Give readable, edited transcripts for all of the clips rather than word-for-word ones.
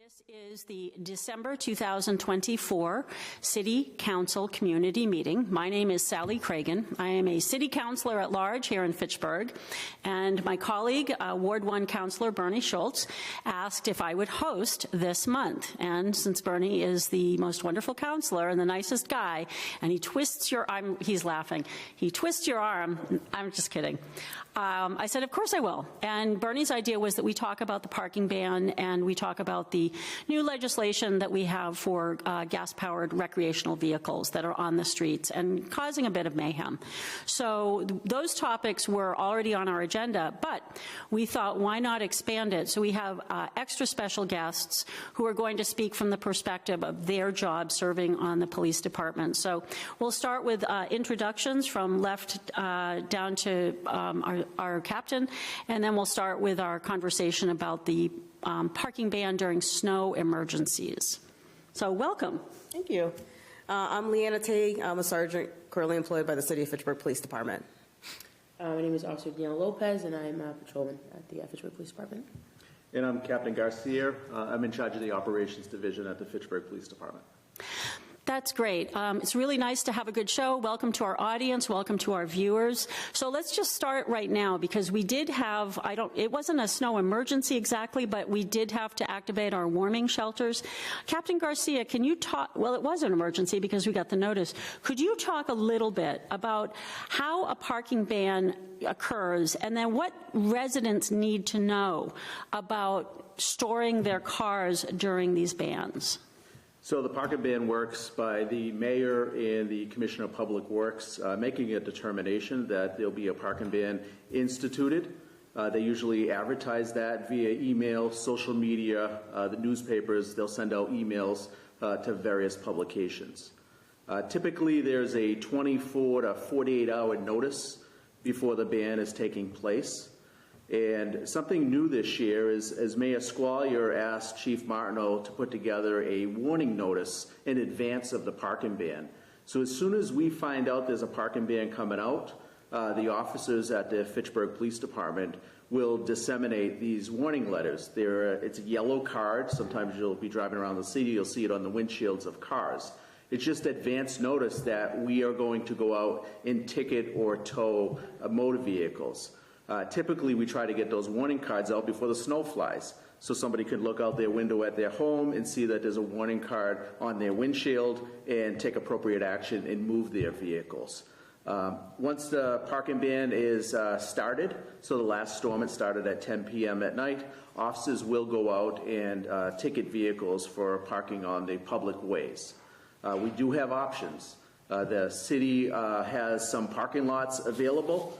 This is the December 2024 City Council Community Meeting. My name is Sally Cragen. I am a City Councilor at large here in Fitchburg, and my colleague, Ward 1 Councilor Bernie Schultz, asked if I would host this month. And since Bernie is the most wonderful councilor and the nicest guy, and he twists your arm, he's laughing, he twists your arm, I'm just kidding. I said, of course I will. And Bernie's idea was that we talk about the parking ban and we talk about the new legislation that we have for gas-powered recreational vehicles that are on the streets and causing a bit of mayhem. So those topics were already on our agenda, but we thought, why not expand it? So we have extra special guests who are going to speak from the perspective of their job serving on the police department. So we'll start with introductions from left down to our captain, and then we'll start with our conversation about the parking ban during snow emergencies. So welcome. Thank you. I'm Leanna Tague. I'm a sergeant currently employed by the City of Fitchburg Police Department. My name is Officer Deanna Lopez, and I'm a patrolman at the Fitchburg Police Department. And I'm Captain Garcia. I'm in charge of the Operations Division at the Fitchburg Police Department. That's great. It's really nice to have a good show. Welcome to our audience. Welcome to our viewers. So let's just start right now because we did have, it wasn't a snow emergency exactly, but we did have to activate our warming shelters. Captain Garcia, can you talk, well, it was an emergency because we got the notice. Could you talk a little bit about how a parking ban occurs and then what residents need to know about storing their cars during these bans? So the parking ban works by the mayor and the Commissioner of Public Works making a determination that there'll be a parking ban instituted. They usually advertise that via email, social media, the newspapers. They'll send out emails to various publications. Typically, there's a 24 to 48-hour notice before the ban is taking place. And something new this year is, as Mayor Squalier asked Chief Martineau to put together a warning notice in advance of the parking ban. So as soon as we find out there's a parking ban coming out, the officers at the Fitchburg Police Department will disseminate these warning letters. It's a yellow card. Sometimes you'll be driving around the city, you'll see it on the windshields of cars. It's just advance notice that we are going to go out and ticket or tow motor vehicles. Typically, we try to get those warning cards out before the snow flies, so somebody could look out their window at their home and see that there's a warning card on their windshield and take appropriate action and move their vehicles. Once the parking ban is started, so the last storm, it started at 10 p.m. at night, officers will go out and ticket vehicles for parking on the public ways. We do have options. The city has some parking lots available.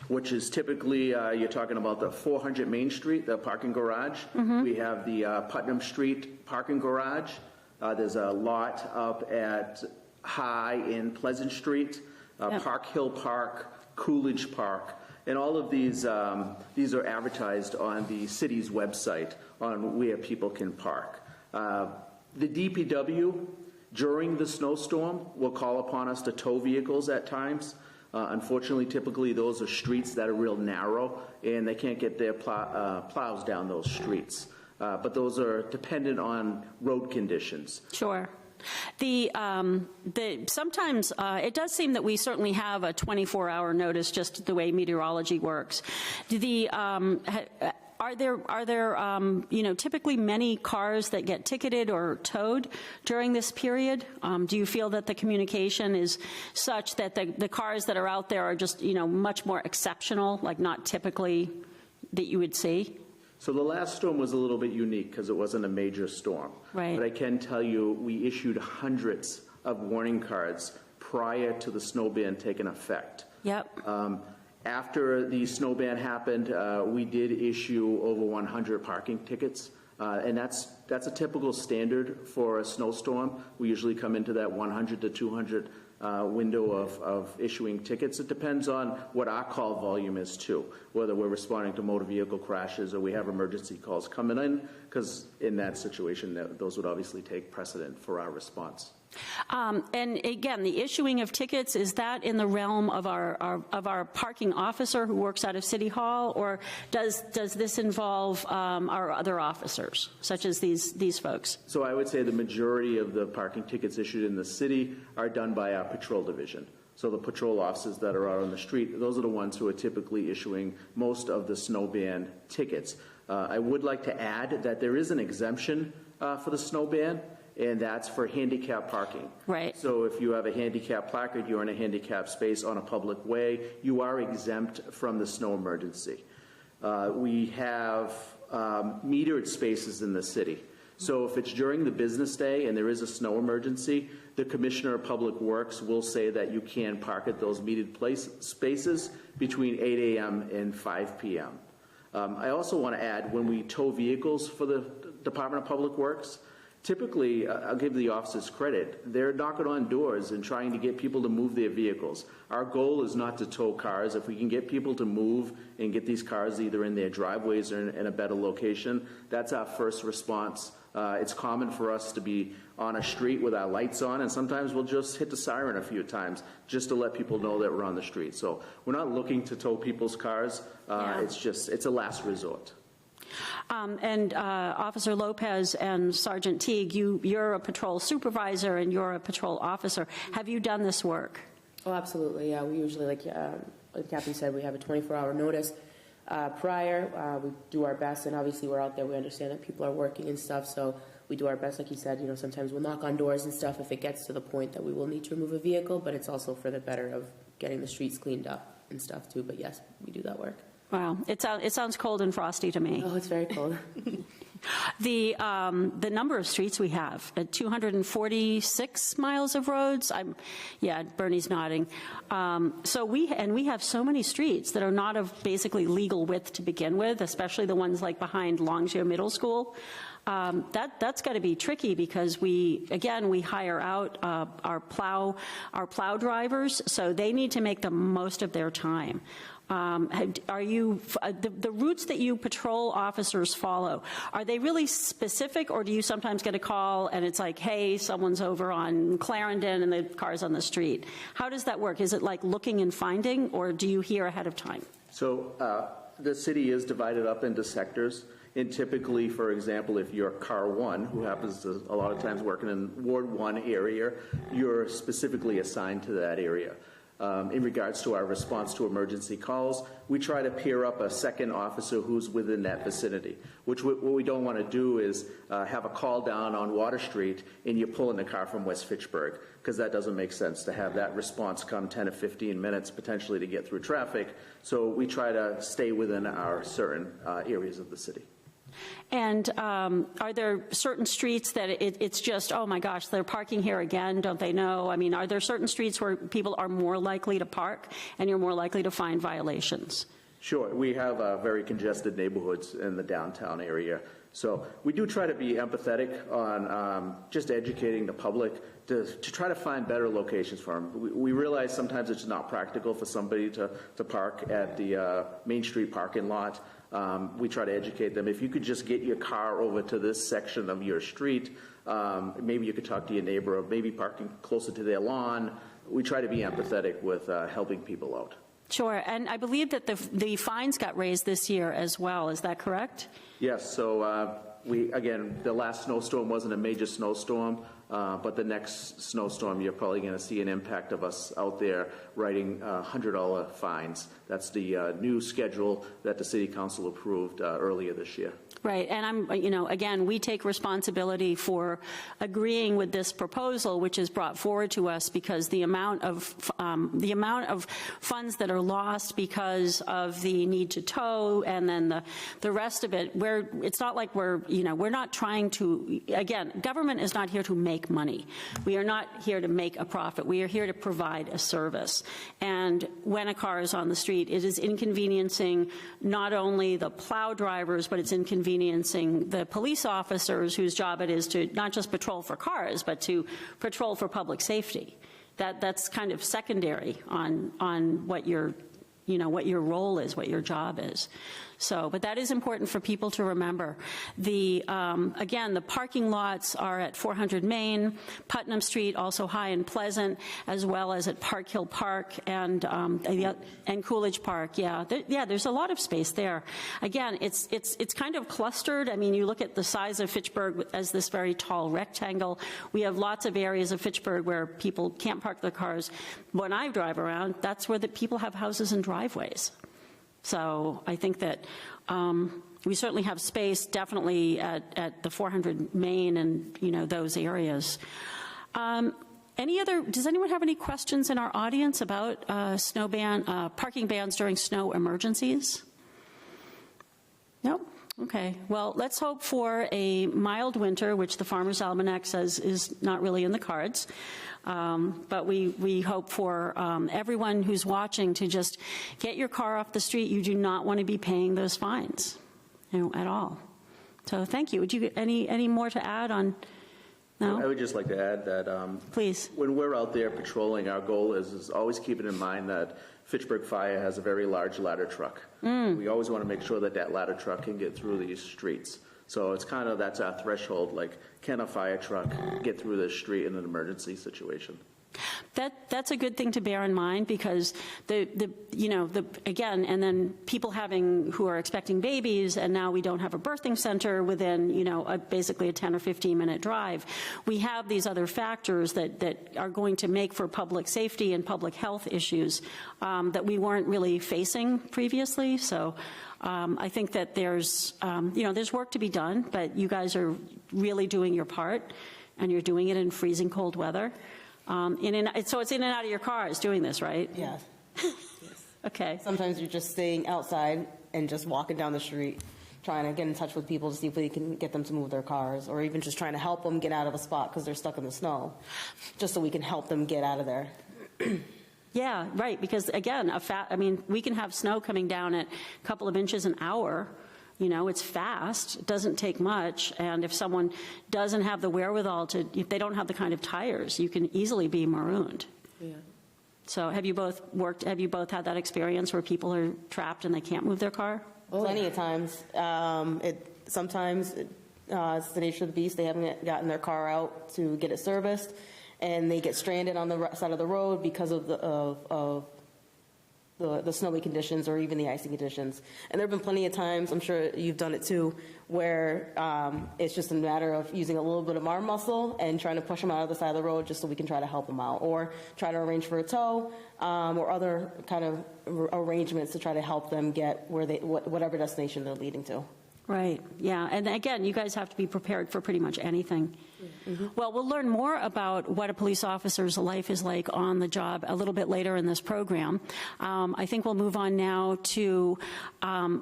Which is typically, you're talking about the 400 Main Street, the parking garage. Mm-hmm. We have the Putnam Street parking garage. There's a lot up at High in Pleasant Street, yep. Park Hill Park, Coolidge Park, and all of these are advertised on the city's website on where people can park. The DPW, during the snowstorm, will call upon us to tow vehicles at times. Unfortunately, typically those are streets that are real narrow and they can't get their plows down those streets. But those are dependent on road conditions. Sure. Sometimes it does seem that we certainly have a 24-hour notice, just the way meteorology works. Are there typically many cars that get ticketed or towed during this period? Do you feel that the communication is such that the cars that are out there are just, much more exceptional, like not typically that you would see? So the last storm was a little bit unique because it wasn't a major storm. Right. But I can tell you we issued hundreds of warning cards prior to the snow ban taking effect. Yep. After the snow ban happened, we did issue over 100 parking tickets, and that's a typical standard for a snowstorm. We usually come into that 100 to 200 window of issuing tickets. It depends on what our call volume is too, whether we're responding to motor vehicle crashes or we have emergency calls coming in, because in that situation, those would obviously take precedent for our response. And again, the issuing of tickets, is that in the realm of our parking officer who works out of City Hall, or does this involve our other officers, such as these folks? So I would say the majority of the parking tickets issued in the city are done by our patrol division. So the patrol officers that are out on the street, those are the ones who are typically issuing most of the snow ban tickets. I would like to add that there is an exemption for the snow ban, and that's for handicap parking. Right. So if you have a handicap placard, you're in a handicap space on a public way, you are exempt from the snow emergency. We have metered spaces in the city. So if it's during the business day and there is a snow emergency, the Commissioner of Public Works will say that you can park at those metered spaces between 8 a.m. and 5 p.m. I also want to add, when we tow vehicles for the Department of Public Works, typically, I'll give the officers credit, they're knocking on doors and trying to get people to move their vehicles. Our goal is not to tow cars. If we can get people to move and get these cars either in their driveways or in a better location, that's our first response. It's common for us to be on a street with our lights on, and sometimes we'll just hit the siren a few times just to let people know that we're on the street. So we're not looking to tow people's cars. Yeah. It's a last resort. And Officer Lopez and Sergeant Teague, you're a patrol supervisor and you're a patrol officer. Have you done this work? Oh, absolutely. Yeah, we usually, like the captain said, we have a 24-hour notice prior. We do our best, and obviously we're out there. We understand that people are working and stuff, so we do our best. Like you said, sometimes we'll knock on doors and stuff if it gets to the point that we will need to remove a vehicle, but it's also for the better of getting the streets cleaned up and stuff too. But yes, we do that work. Wow, it sounds cold and frosty to me. Oh, it's very cold. The number of streets we have, 246 miles of roads. Yeah, Bernie's nodding. So we have so many streets that are not of basically legal width to begin with, especially the ones like behind Longshore Middle School. That's got to be tricky because we hire out our plow drivers, so they need to make the most of their time. Are you the routes that you patrol officers follow? Are they really specific, or do you sometimes get a call and it's like, hey, someone's over on Clarendon and the car's on the street? How does that work? Is it like looking and finding, or do you hear ahead of time? So the city is divided up into sectors. And typically, for example, if you're Car 1, who happens to a lot of times working in Ward 1 area, you're specifically assigned to that area. In regards to our response to emergency calls, we try to pair up a second officer who's within that vicinity, which what we don't want to do is have a call down on Water Street and you're pulling the car from West Fitchburg, because that doesn't make sense to have that response come 10 to 15 minutes potentially to get through traffic. So we try to stay within our certain areas of the city. And are there certain streets that it's just, oh my gosh, they're parking here again, don't they know? I mean, are there certain streets where people are more likely to park and you're more likely to find violations? Sure. We have very congested neighborhoods in the downtown area. So we do try to be empathetic on just educating the public to try to find better locations for them. We realize sometimes it's not practical for somebody to park at the Main Street parking lot. We try to educate them. If you could just get your car over to this section of your street, maybe you could talk to your neighbor of maybe parking closer to their lawn. We try to be empathetic with helping people out. Sure, and I believe that the fines got raised this year as well. Is that correct? Yes, so the last snowstorm wasn't a major snowstorm, but the next snowstorm, you're probably going to see an impact of us out there writing $100 fines. That's the new schedule that the City Council approved earlier this year. Right, and again, we take responsibility for agreeing with this proposal, which is brought forward to us because the amount of funds that are lost because of the need to tow, and then the rest of it, it's not like we're not trying to. Again, government is not here to make money. We are not here to make a profit. We are here to provide a service. And when a car is on the street, it is inconveniencing not only the plow drivers, but it's inconveniencing the police officers whose job it is to not just patrol for cars, but to patrol for public safety. That's kind of secondary on what you're what your role is, what your job is. So, but that is important for people to remember. Again, the parking lots are at 400 Main, Putnam Street, also High and Pleasant, as well as at Park Hill Park and Coolidge Park. Yeah, there's a lot of space there. Again, it's kind of clustered. I mean, you look at the size of Fitchburg as this very tall rectangle. We have lots of areas of Fitchburg where people can't park their cars. When I drive around, that's where the people have houses and driveways. So I think that we certainly have space, definitely at the 400 Main and, those areas. Does anyone have any questions in our audience about parking bans during snow emergencies? No? Okay. Well, let's hope for a mild winter, which the Farmer's Almanac says is not really in the cards. But we hope for everyone who's watching to just get your car off the street. You do not want to be paying those fines, at all. So thank you. Would you any more to add on? No? I would just like to add that Please. When we're out there patrolling, our goal is always keeping in mind that Fitchburg Fire has a very large ladder truck. We always want to make sure that ladder truck can get through these streets. So it's kind of, that's our threshold, like, can a fire truck get through this street in an emergency situation? That's a good thing to bear in mind, because again, and then people who are expecting babies, and now we don't have a birthing center within, basically a 10 or 15 minute drive. We have these other factors that are going to make for public safety and public health issues that we weren't really facing previously. So I think that there's work to be done, but you guys are really doing your part, and you're doing it in freezing cold weather. So it's in and out of your cars doing this, right? Yes. Okay. Sometimes you're just staying outside and just walking down the street, trying to get in touch with people to see if we can get them to move their cars, or even just trying to help them get out of a spot because they're stuck in the snow, just so we can help them get out of there. Yeah, right, because again, we can have snow coming down at a couple of inches an hour. It's fast, it doesn't take much, and if someone doesn't have the wherewithal if they don't have the kind of tires, you can easily be marooned. Yeah. So have you both had that experience where people are trapped and they can't move their car? Plenty of times. Sometimes it's the nature of the beast. They haven't gotten their car out to get it serviced, and they get stranded on the side of the road because of the snowy conditions or even the icy conditions. And there have been plenty of times, I'm sure you've done it too, where it's just a matter of using a little bit of our muscle and trying to push them out of the side of the road just so we can try to help them out, or try to arrange for a tow or other kind of arrangements to try to help them get whatever destination they're leading to. Right, yeah, and again, you guys have to be prepared for pretty much anything. Mm-hmm. Well, we'll learn more about what a police officer's life is like on the job a little bit later in this program. I think we'll move on now to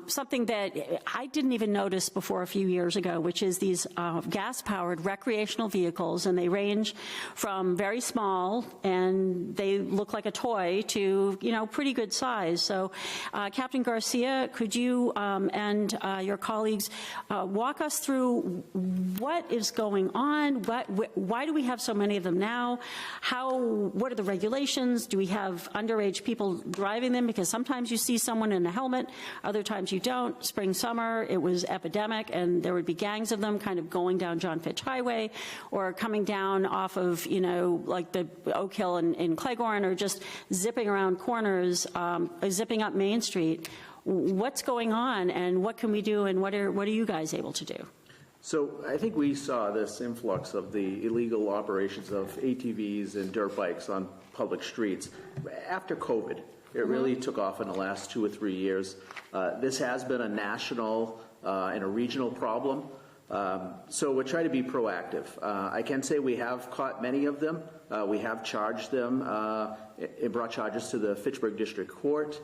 something that I didn't even notice before a few years ago, which is these gas-powered recreational vehicles, and they range from very small, and they look like a toy, to, pretty good size. So, Captain Garcia, could you and your colleagues walk us through what is going on? Why do we have so many of them now? What are the regulations? Do we have underage people driving them? Because sometimes you see someone in a helmet, other times you don't. Spring, summer, it was epidemic, and there would be gangs of them kind of going down John Fitch Highway or coming down off of, like the Oak Hill in Cleghorn, or just zipping around corners, zipping up Main Street. What's going on, and what can we do, and what are you guys able to do? So I think we saw this influx of the illegal operations of ATVs and dirt bikes on public streets after COVID. It really took off in the last 2 or 3 years. This has been a national and a regional problem. So we're trying to be proactive. I can say we have caught many of them. We have charged them and brought charges to the Fitchburg District Court.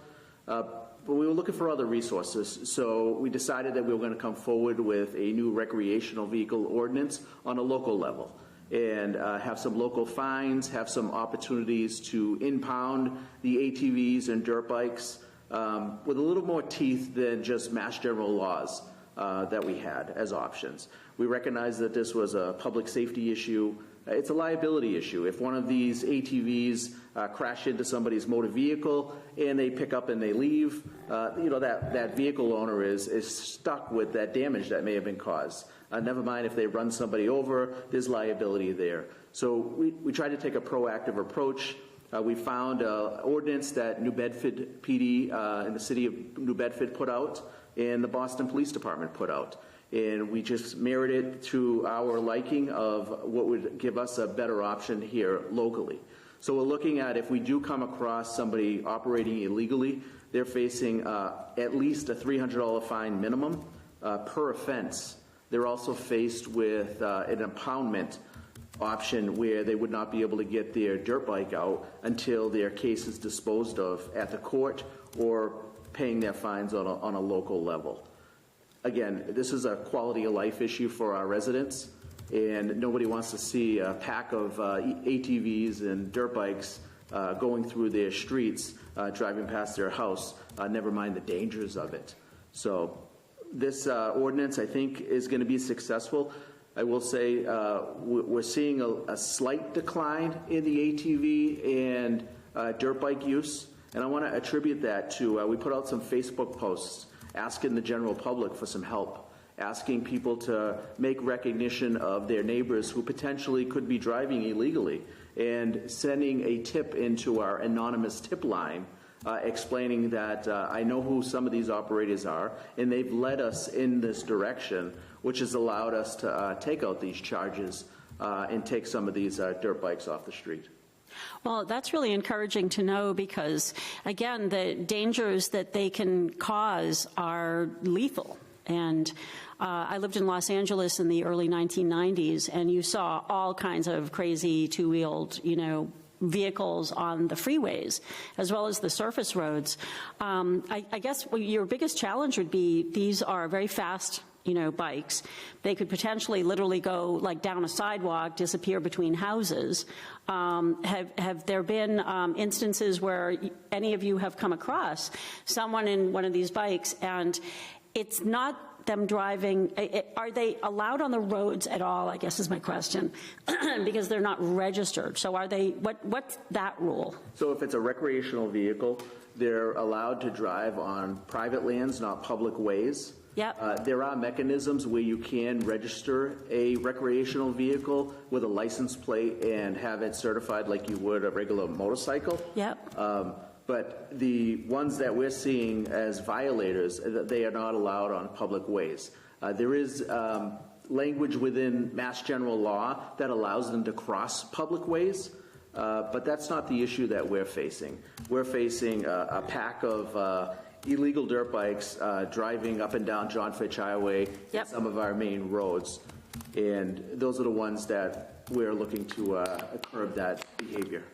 But we were looking for other resources, so we decided that we were going to come forward with a new recreational vehicle ordinance on a local level, and have some local fines, have some opportunities to impound the ATVs and dirt bikes with a little more teeth than just mass general laws that we had as options. We recognized that this was a public safety issue. it's a liability issue. If one of these ATVs crash into somebody's motor vehicle and they pick up and they leave, that vehicle owner is stuck with that damage that may have been caused. Never mind if they run somebody over, there's liability there. So we try to take a proactive approach. We found an ordinance that New Bedford PD in the city of New Bedford put out and the Boston Police Department put out. And we just mirrored it to our liking of what would give us a better option here locally. So we're looking at if we do come across somebody operating illegally, they're facing at least a $300 fine minimum per offense. They're also faced with an impoundment option where they would not be able to get their dirt bike out until their case is disposed of at the court or paying their fines on a local level. Again, this is a quality of life issue for our residents, and nobody wants to see a pack of ATVs and dirt bikes going through their streets, driving past their house, never mind the dangers of it. So this ordinance, I think, is going to be successful. I will say we're seeing a slight decline in the ATV and dirt bike use, and I want to attribute that to we put out some Facebook posts asking the general public for some help, asking people to make recognition of their neighbors who potentially could be driving illegally, and sending a tip into our anonymous tip line explaining that I know who some of these operators are, and they've led us in this direction, which has allowed us to take out these charges and take some of these dirt bikes off the street. Well, that's really encouraging to know because, again, the dangers that they can cause are lethal. And I lived in Los Angeles in the early 1990s, and you saw all kinds of crazy two-wheeled, vehicles on the freeways, as well as the surface roads. I guess your biggest challenge would be these are very fast bikes. They could potentially literally go like down a sidewalk, disappear between houses. Have there been instances where any of you have come across someone in one of these bikes and it's not them driving? Are they allowed on the roads at all, I guess is my question, because they're not registered. So are they, what's that rule? So if it's a recreational vehicle, they're allowed to drive on private lands, not public ways. Yep. There are mechanisms where you can register a recreational vehicle with a license plate and have it certified like you would a regular motorcycle. Yep. But the ones that we're seeing as violators, they are not allowed on public ways. There is language within Mass General Law that allows them to cross public ways, but that's not the issue that we're facing. We're facing a pack of illegal dirt bikes driving up and down John Fitch Highway, yep, some of our main roads, and those are the ones that we're looking to curb that behavior.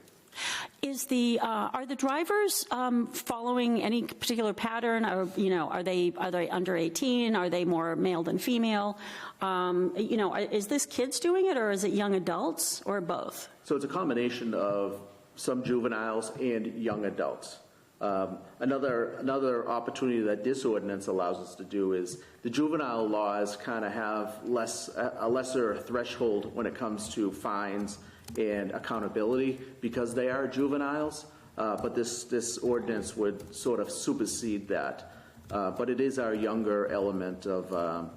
Are the drivers following any particular pattern? Or, are they under 18? Are they more male than female? Is this kids doing it, or is it young adults, or both? So it's a combination of some juveniles and young adults. Another opportunity that this ordinance allows us to do is the juvenile laws kind of have a lesser threshold when it comes to fines and accountability because they are juveniles, but this ordinance would sort of supersede that. But it is our younger element of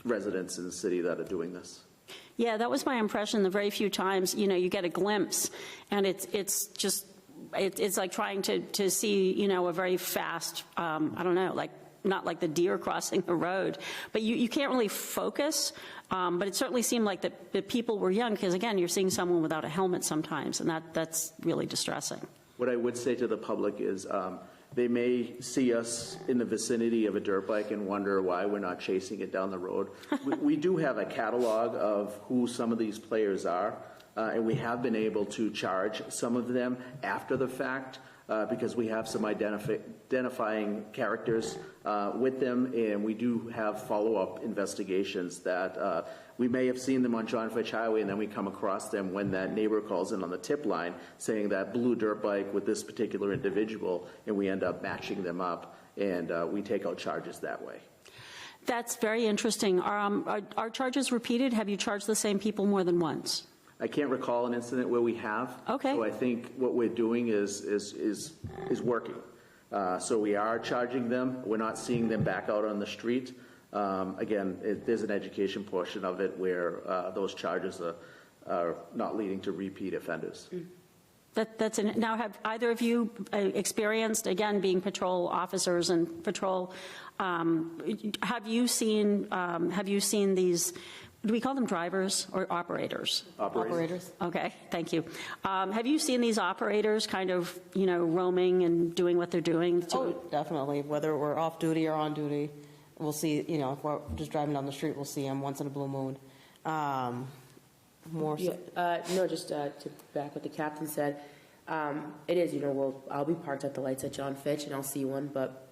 residents in the city that are doing this. Yeah, that was my impression the very few times, you get a glimpse, and it's just, it's like trying to see, a very fast, I don't know, not like the deer crossing the road, but you can't really focus. But it certainly seemed like the people were young because, again, you're seeing someone without a helmet sometimes, and that's really distressing. What I would say to the public is they may see us in the vicinity of a dirt bike and wonder why we're not chasing it down the road. We do have a catalog of who some of these players are, and we have been able to charge some of them after the fact. Because we have some identifying characters with them, and we do have follow-up investigations that we may have seen them on John Fitch Highway, and then we come across them when that neighbor calls in on the tip line saying that blue dirt bike with this particular individual, and we end up matching them up, and we take out charges that way. That's very interesting. Are charges repeated? Have you charged the same people more than once? I can't recall an incident where we have. Okay. So I think what we're doing is working. So we are charging them. We're not seeing them back out on the street. Again, there's an education portion of it where those charges are not leading to repeat offenders. Now, have either of you experienced, again, being patrol officers and patrol, have you seen these, do we call them drivers or operators? Operators. Okay, thank you. Have you seen these operators kind of, roaming and doing what they're doing? Oh, definitely. Whether we're off duty or on duty, we'll see, if we're just driving down the street, we'll see them once in a blue moon. More so. No, just to back what the captain said, it is, I'll be parked at the lights at John Fitch and I'll see one, but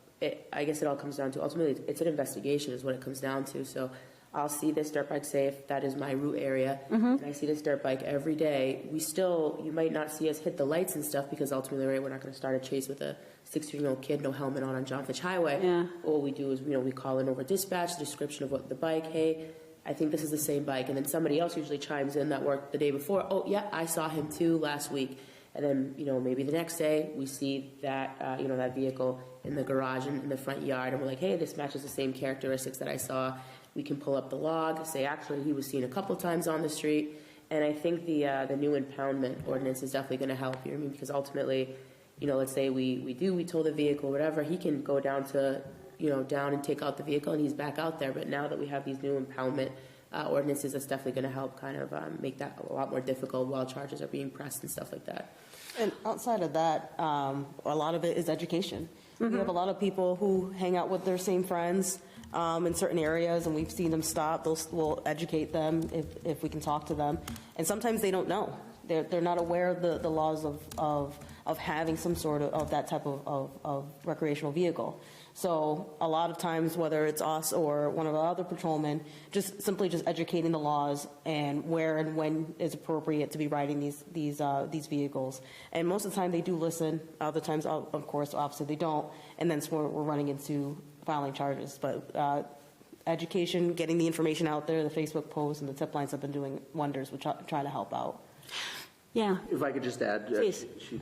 I guess it all comes down to, ultimately, it's an investigation is what it comes down to. So I'll see this dirt bike, say if that is my route area, and I see this dirt bike every day, you might not see us hit the lights and stuff because ultimately, right, we're not going to start a chase with a 16-year-old kid, no helmet on John Fitch Highway. Yeah. All we do is, we call in over dispatch, description of what the bike, hey, I think this is the same bike. And then somebody else usually chimes in that worked the day before. Oh, yeah, I saw him too last week. And then, maybe the next day we see that, that vehicle in the garage in the front yard. And we're like, hey, this matches the same characteristics that I saw. We can pull up the log, say, actually, he was seen a couple times on the street. And I think the new impoundment ordinance is definitely going to help here. Because ultimately, let's say we tow the vehicle, whatever, he can go down to down and take out the vehicle and he's back out there. But now that we have these new impoundment ordinances, that's definitely going to help kind of make that a lot more difficult while charges are being pressed and stuff like that. And outside of that, a lot of it is education. We have a lot of people who hang out with their same friends in certain areas, and we've seen them stop. We'll educate them if we can talk to them. And sometimes they don't know. They're not aware of the laws of having some sort of that type of recreational vehicle. So a lot of times, whether it's us or one of our other patrolmen, just educating the laws and where and when is appropriate to be riding these vehicles. And most of the time they do listen. Other times, of course, obviously they don't. And then we're running into filing charges. But education, getting the information out there, the Facebook posts and the tip lines have been doing wonders. We're trying to help out. Yeah. If I could just add, Please. she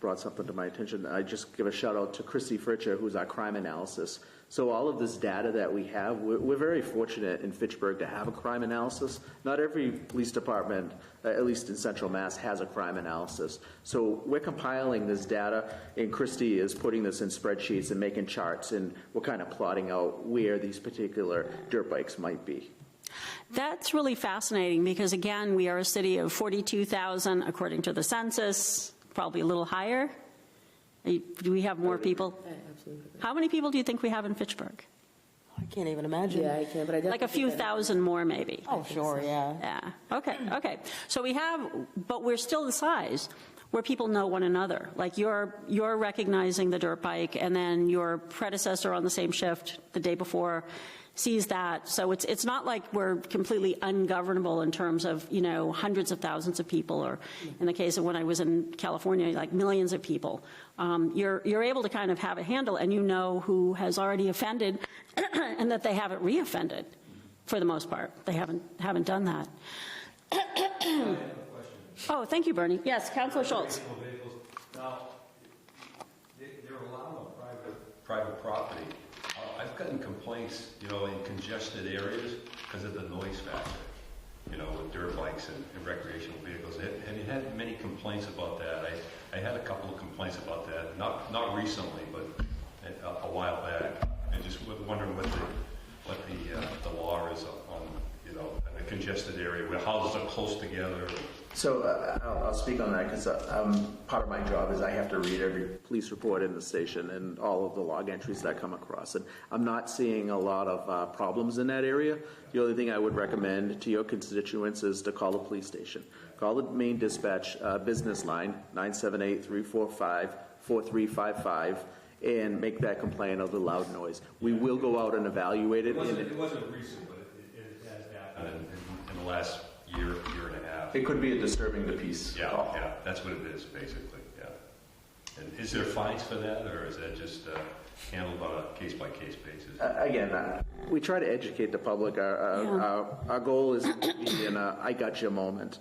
brought something to my attention. I just give a shout out to Christy Fritcher, who's our crime analysis. So all of this data that we have, we're very fortunate in Fitchburg to have a crime analysis. Not every police department, at least in Central Mass, has a crime analysis. So we're compiling this data, and Christy is putting this in spreadsheets and making charts, and we're kind of plotting out where these particular dirt bikes might be. That's really fascinating because, again, we are a city of 42,000 according to the census, probably a little higher. Do we have more people? Yeah, absolutely. How many people do you think we have in Fitchburg? I can't even imagine. Yeah, I can, but I definitely Like a few think that- thousand more, maybe. Oh, sure, yeah. Yeah. Okay. So we have, but we're still the size where people know one another. Like you're recognizing the dirt bike, and then your predecessor on the same shift the day before sees that. So it's not like we're completely ungovernable in terms of, hundreds of thousands of people, or in the case of when I was in California, like millions of people. You're able to kind of have a handle, and who has already offended and that they haven't reoffended for the most part. They haven't done that. Oh, thank you, Bernie. Yes, Councilor Schultz. Now, they're allowed on private property. I've gotten complaints, in congested areas because of the noise factor, with dirt bikes and recreational vehicles. Have you had many complaints about that? I had a couple of complaints about that, not recently, but a while back. I just was wondering what the law is on, a congested area where houses are close together. So I'll speak on that because part of my job is I have to read every police report in the station and all of the log entries that come across. And I'm not seeing a lot of problems in that area. The only thing I would recommend to your constituents is to call the police station. Call the main dispatch business line, 978-345-4355, and make that complaint of the loud noise. We will go out and evaluate it. It wasn't recent, but it has happened in the last year and a half. It could be a disturbing the peace call. Yeah, that's what it is, basically, yeah. And is there fines for that, or is that just handled on a case-by-case basis? Again, we try to educate the public. Our goal is to be in a I gotcha moment.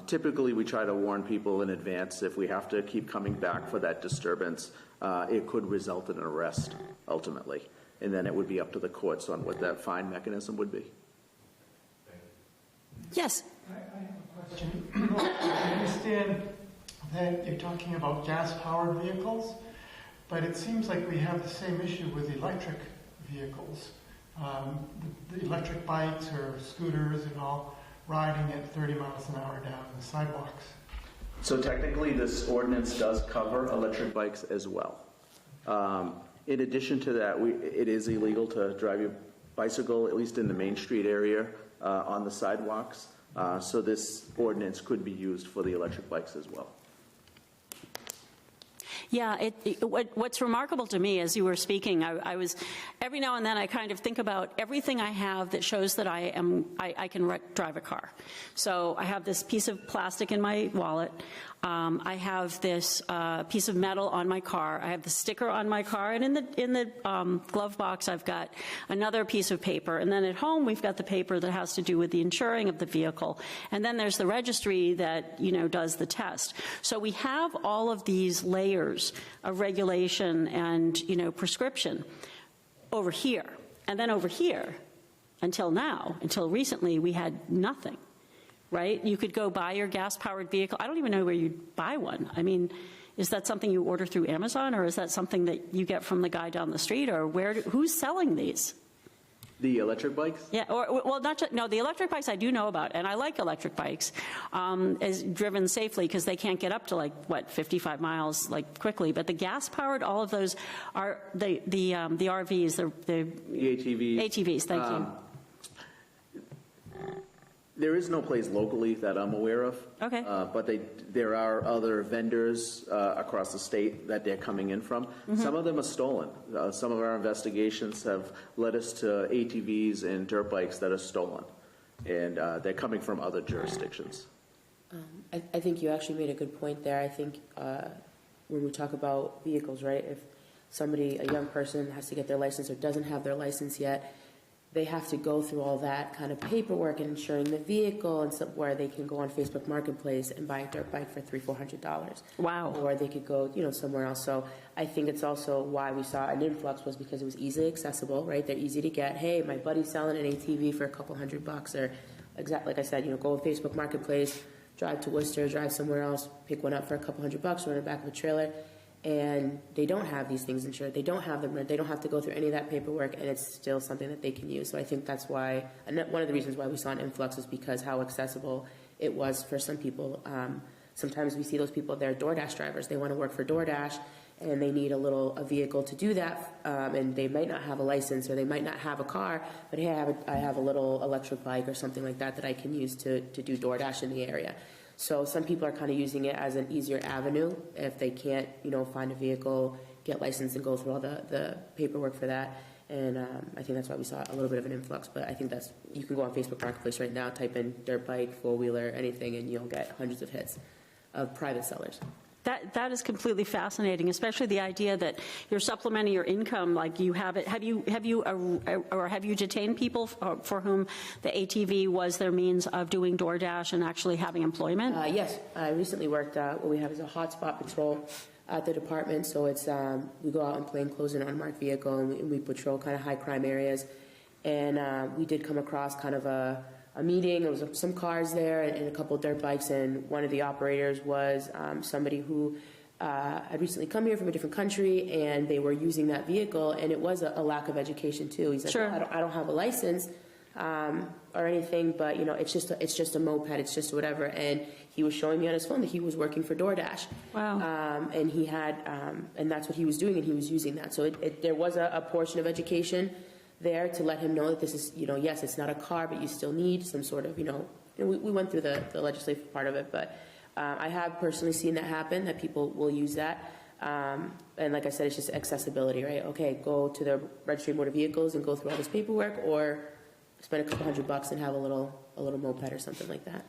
Typically, we try to warn people in advance. If we have to keep coming back for that disturbance, it could result in an arrest ultimately. And then it would be up to the courts on what that fine mechanism would be. Yes. I have a question. I understand that you're talking about gas-powered vehicles, but it seems like we have the same issue with electric vehicles. The electric bikes or scooters and all riding at 30 miles an hour down the sidewalks. So technically, this ordinance does cover electric bikes as well. In addition to that, it is illegal to drive your bicycle, at least in the Main Street area, on the sidewalks. So this ordinance could be used for the electric bikes as well. Yeah, what's remarkable to me as you were speaking, I was, every now and then I kind of think about everything I have that shows that I can drive a car. So I have this piece of plastic in my wallet. I have this piece of metal on my car. I have the sticker on my car, and in the glove box I've got another piece of paper. And then at home we've got the paper that has to do with the insuring of the vehicle. And then there's the registry that does the test. So we have all of these layers of regulation and prescription over here, and then over here until recently we had nothing. Right? You could go buy your gas-powered vehicle. I don't even know where you'd buy one. I mean, is that something you order through Amazon, or is that something that you get from the guy down the street, or who's selling these? The electric bikes? Yeah, the electric bikes I do know about, and I like electric bikes, as driven safely because they can't get up to 55 miles quickly. But the gas-powered, all of those are the RVs, the ATVs. ATVs. Thank you. There is no place locally that I'm aware of. Okay. But there are other vendors across the state that they're coming in from. Mm-hmm. Some of them are stolen. Some of our investigations have led us to ATVs and dirt bikes that are stolen. And they're coming from other jurisdictions. I think you actually made a good point there. I think when we talk about vehicles, right, if a young person has to get their license or doesn't have their license yet, they have to go through all that kind of paperwork and insuring the vehicle and stuff where they can go on Facebook Marketplace and buy a dirt bike for $300-400. Wow. Or they could go, somewhere else. So I think it's also why we saw an influx was because it was easily accessible, right? They're easy to get. Hey, my buddy's selling an ATV for a couple $100, or like I said, go on Facebook Marketplace, drive to Worcester, drive somewhere else, pick one up for a couple $100, run it back of a trailer. And they don't have these things insured. They don't have them. They don't have to go through any of that paperwork, and it's still something that they can use. So I think that's why, and one of the reasons why we saw an influx is because how accessible it was for some people. Sometimes we see those people, they're DoorDash drivers. They want to work for DoorDash, and they need a vehicle to do that, and they might not have a license or they might not have a car, but hey, I have a little electric bike or something like that I can use to do DoorDash in the area. So some people are kind of using it as an easier avenue if they can't, find a vehicle, get licensed, and go through all the paperwork for that. And I think that's why we saw a little bit of an influx. But I think you can go on Facebook Marketplace right now, type in dirt bike, four-wheeler, anything, and you'll get hundreds of hits of private sellers. That is completely fascinating, especially the idea that you're supplementing your income like you have it. Have you detained people for whom the ATV was their means of doing DoorDash and actually having employment? Yes, I recently worked. What we have is a hotspot patrol at the department. So it's we go out in plain clothes and unmarked vehicle, and we patrol kind of high crime areas. And we did come across kind of a meeting. There was some cars there and a couple of dirt bikes, and one of the operators was somebody who had recently come here from a different country, and they were using that vehicle, and it was a lack of education too. He's like, sure. Well, I don't have a license or anything, but it's just a moped, it's just whatever. And he was showing me on his phone that he was working for DoorDash. Wow. And he had, and that's what he was doing, and he was using that. So there was a portion of education there to let him know that this is, yes, it's not a car, but you still need some sort of, we went through the legislative part of it, but I have personally seen that happen, that people will use that. And like I said, it's just accessibility, right? Okay, go to the registry of motor vehicles and go through all this paperwork, or spend a couple $100 and have a little moped or something like that.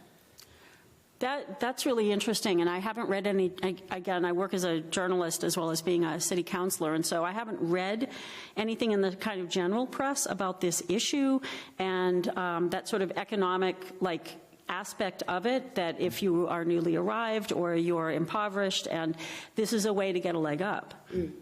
That's really interesting, and I haven't read any. Again, I work as a journalist as well as being a city councilor, and so I haven't read anything in the kind of general press about this issue and that sort of economic, aspect of it, that if you are newly arrived or you're impoverished, and this is a way to get a leg up.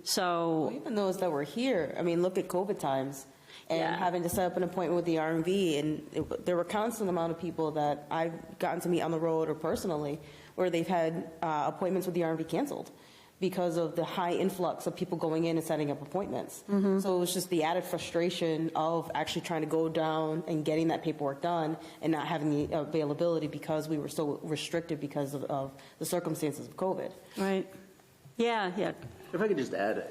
So, Even those that were here, I mean, look at COVID times and Yeah. having to set up an appointment with the RMV, and there were constant amount of people that I've gotten to meet on the road or personally where they've had appointments with the RMV canceled because of the high influx of people going in and setting up appointments. So it was just the added frustration of actually trying to go down and getting that paperwork done and not having the availability because we were so restricted because of the circumstances of COVID. right. Yeah, yeah. If I could just add,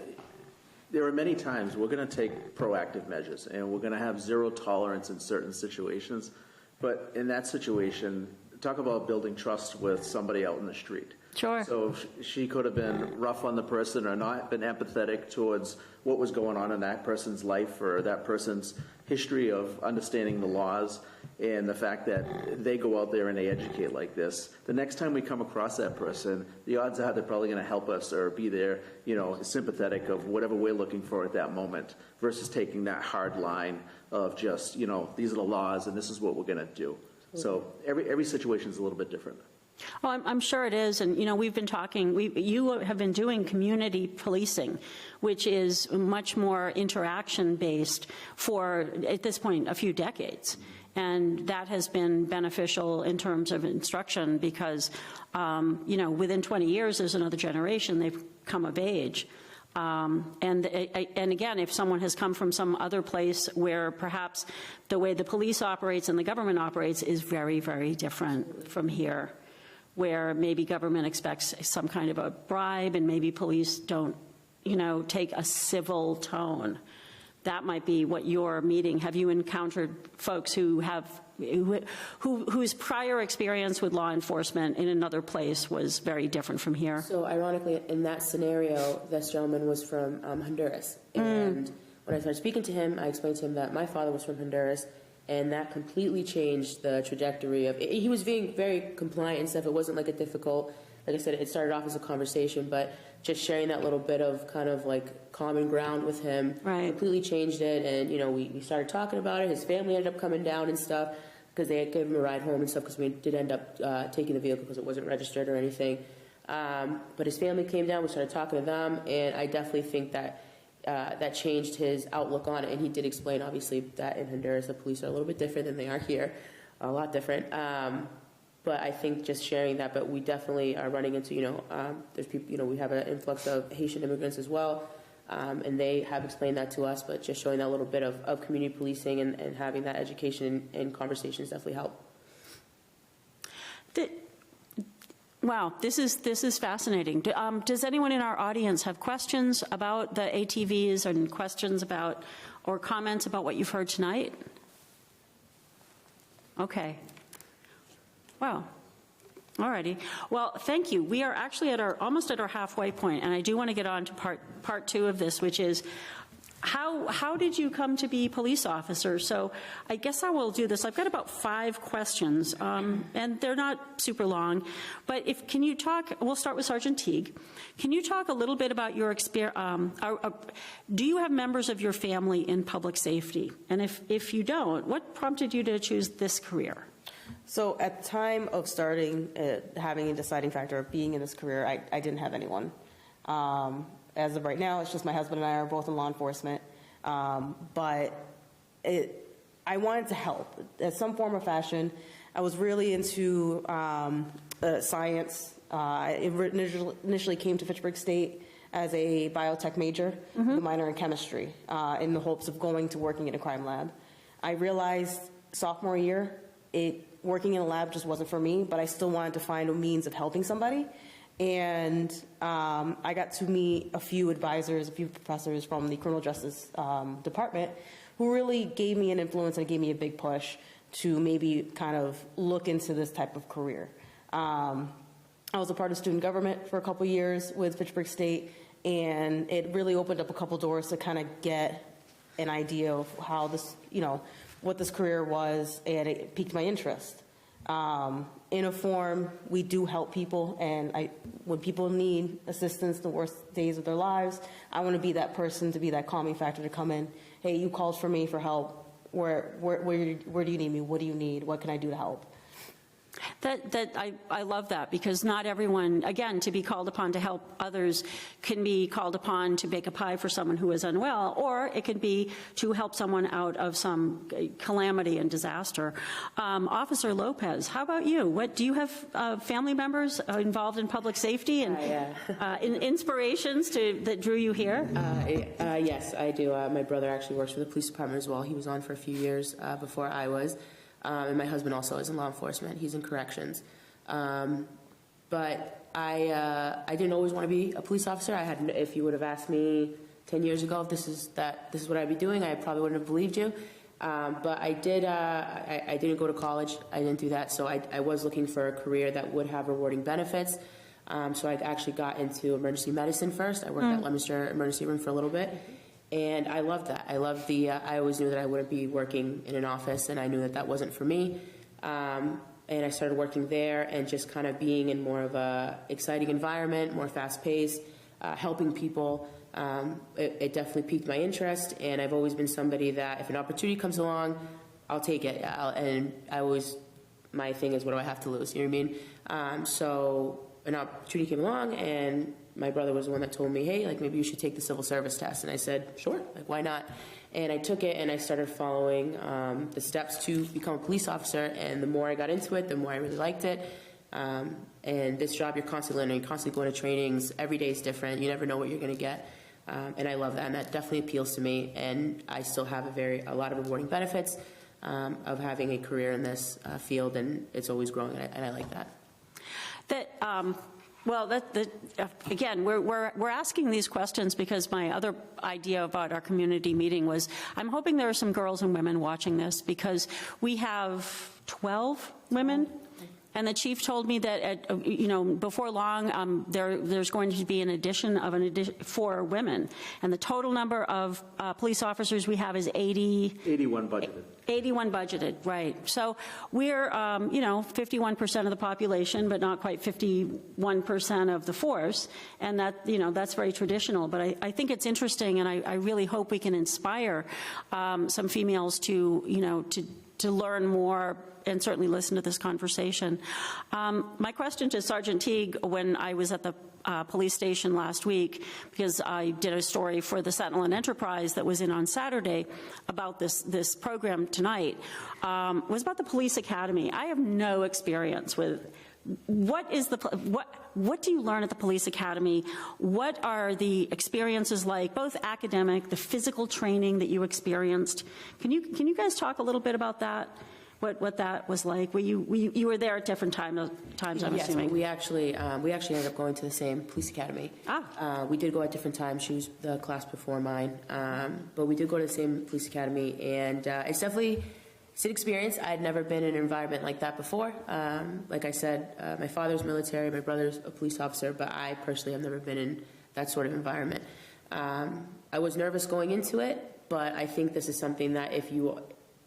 there are many times we're going to take proactive measures, and we're going to have zero tolerance in certain situations. But in that situation, talk about building trust with somebody out in the street. Sure. So she could have been rough on the person or not been empathetic towards what was going on in that person's life or that person's history of understanding the laws, and the fact that they go out there and they educate like this. The next time we come across that person, the odds are they're probably going to help us or be there, sympathetic of whatever we're looking for at that moment, versus taking that hard line of just, these are the laws and this is what we're going to do. So every situation is a little bit different. Oh, I'm sure it is, and we've been talking. You have been doing community policing, which is much more interaction based for, at this point, a few decades, and that has been beneficial in terms of instruction because, within 20 years, there's another generation. They've come of age. And again, if someone has come from some other place where perhaps the way the police operates and the government operates is very, very different from here, where maybe government expects some kind of a bribe and maybe police don't, take a civil tone. That might be what you're meeting. Have you encountered folks whose prior experience with law enforcement in another place was very different from here? So ironically, in that scenario, this gentleman was from Honduras. And when I started speaking to him, I explained to him that my father was from Honduras, and that completely changed the trajectory of it. He was being very compliant and stuff. It wasn't like a difficult, like I said, it started off as a conversation, but just sharing that little bit of kind of like common ground with him completely changed it. And, we started talking about it. His family ended up coming down and stuff because they had given him a ride home and stuff, because we did end up taking the vehicle because it wasn't registered or anything. But his family came down. We started talking to them, and I definitely think that that changed his outlook on it. And he did explain, obviously, that in Honduras the police are a little bit different than they are here, a lot different. But I think just sharing that, but we definitely are running into, there's people, we have an influx of Haitian immigrants as well, and they have explained that to us, but just showing that little bit of community policing and having that education and conversations definitely help. Wow, this is fascinating. Does anyone in our audience have questions about the ATVs and questions about or comments about what you've heard tonight? Okay. Wow. All righty. Well, thank you. We are actually almost at our halfway point, and I do want to get on to part two of this, which is how did you come to be police officer? So I guess I will do this. I've got about 5 questions, and they're not super long. But can you talk? We'll start with Sergeant Teague. Can you talk a little bit about your experience? Do you have members of your family in public safety? And if you don't, what prompted you to choose this career? So at the time of starting, having a deciding factor of being in this career, I didn't have anyone. As of right now, it's just my husband and I are both in law enforcement. But I wanted to help in some form or fashion. I was really into science. I initially came to Fitchburg State as a biotech major, with a minor in chemistry, in the hopes of going to working in a crime lab. I realized sophomore year, working in a lab just wasn't for me, but I still wanted to find a means of helping somebody. And I got to meet a few advisors, a few professors from the criminal justice department who really gave me an influence and gave me a big push to maybe kind of look into this type of career. I was a part of student government for a couple years with Fitchburg State, and it really opened up a couple doors to kind of get an idea of how this, what this career was, and it piqued my interest. In a form, we do help people, and when people need assistance the worst days of their lives, I want to be that person, to be that calming factor to come in. Hey, you called for me for help. Where do you need me? What do you need? What can I do to help? I love that, because not everyone, again, to be called upon to help others can be called upon to bake a pie for someone who is unwell, or it can be to help someone out of some calamity and disaster. Officer Lopez, how about you? Do you have family members involved in public safety and inspirations that drew you here? Yes, I do. My brother actually works for the police department as well. He was on for a few years before I was. And my husband also is in law enforcement. He's in corrections. But I didn't always want to be a police officer. If you would have asked me 10 years ago if this is what I'd be doing, I probably wouldn't have believed you. But I did. I didn't go to college. I didn't do that. So I was looking for a career that would have rewarding benefits. So I actually got into emergency medicine first. I worked at Leominster Emergency Room for a little bit. And I loved that. I loved I always knew that I wouldn't be working in an office, and I knew that wasn't for me. And I started working there and just kind of being in more of a exciting environment, more fast-paced, helping people. It definitely piqued my interest, and I've always been somebody that if an opportunity comes along, I'll take it. My thing is, what do I have to lose? You know what I mean? So an opportunity came along, and my brother was the one that told me, hey, maybe you should take the civil service test. And I said, sure, why not? And I took it, and I started following the steps to become a police officer. And the more I got into it, the more I really liked it. And this job, you're constantly learning, constantly going to trainings. Every day is different. You never know what you're going to get. And I love that, and that definitely appeals to me. And I still have a lot of rewarding benefits of having a career in this field, and it's always growing, and I like that. Again, we're asking these questions because my other idea about our community meeting was, I'm hoping there are some girls and women watching this, because we have 12 women. And the chief told me that, before long, there's going to be an addition for women. And the total number of police officers we have is 81 budgeted. 81 budgeted, right. So we're, 51% of the population, but not quite 51% of the force. And that's very traditional. But I think it's interesting, and I really hope we can inspire some females to learn more and certainly listen to this conversation. My question to Sergeant Teague, when I was at the police station last week, because I did a story for the Sentinel and Enterprise that was in on Saturday about this program tonight, was about the police academy. I have no experience with what do you learn at the police academy? What are the experiences like, both academic, the physical training that you experienced? Can you guys talk a little bit about that? What that was like? You were there at different times, I'm assuming. We actually ended up going to the same police academy. We did go at different times. She was the class before mine, but we did go to the same police academy, and it's definitely an experience. I had never been in an environment like that before. Like I said, my father's military, my brother's a police officer, but I personally have never been in that sort of environment. I was nervous going into it, but I think this is something that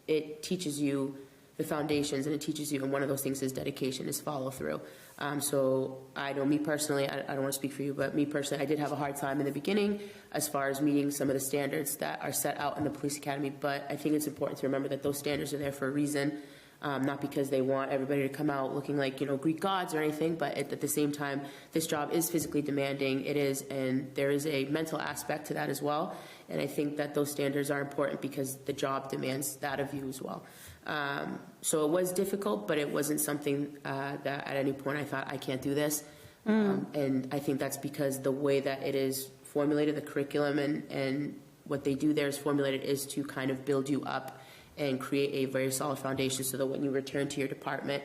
it teaches you the foundations, and it teaches you, and one of those things is dedication, is follow through. So I know me personally, I don't want to speak for you, but me personally, I did have a hard time in the beginning as far as meeting some of the standards that are set out in the police academy, but I think it's important to remember that those standards are there for a reason, not because they want everybody to come out looking like, Greek gods or anything, but at the same time, this job is physically demanding. It is, and there is a mental aspect to that as well, and I think that those standards are important because the job demands that of you as well. So it was difficult, but it wasn't something that at any point I thought, I can't do this. And I think that's because the way that it is formulated, the curriculum and what they do there is formulated is to kind of build you up and create a very solid foundation so that when you return to your department,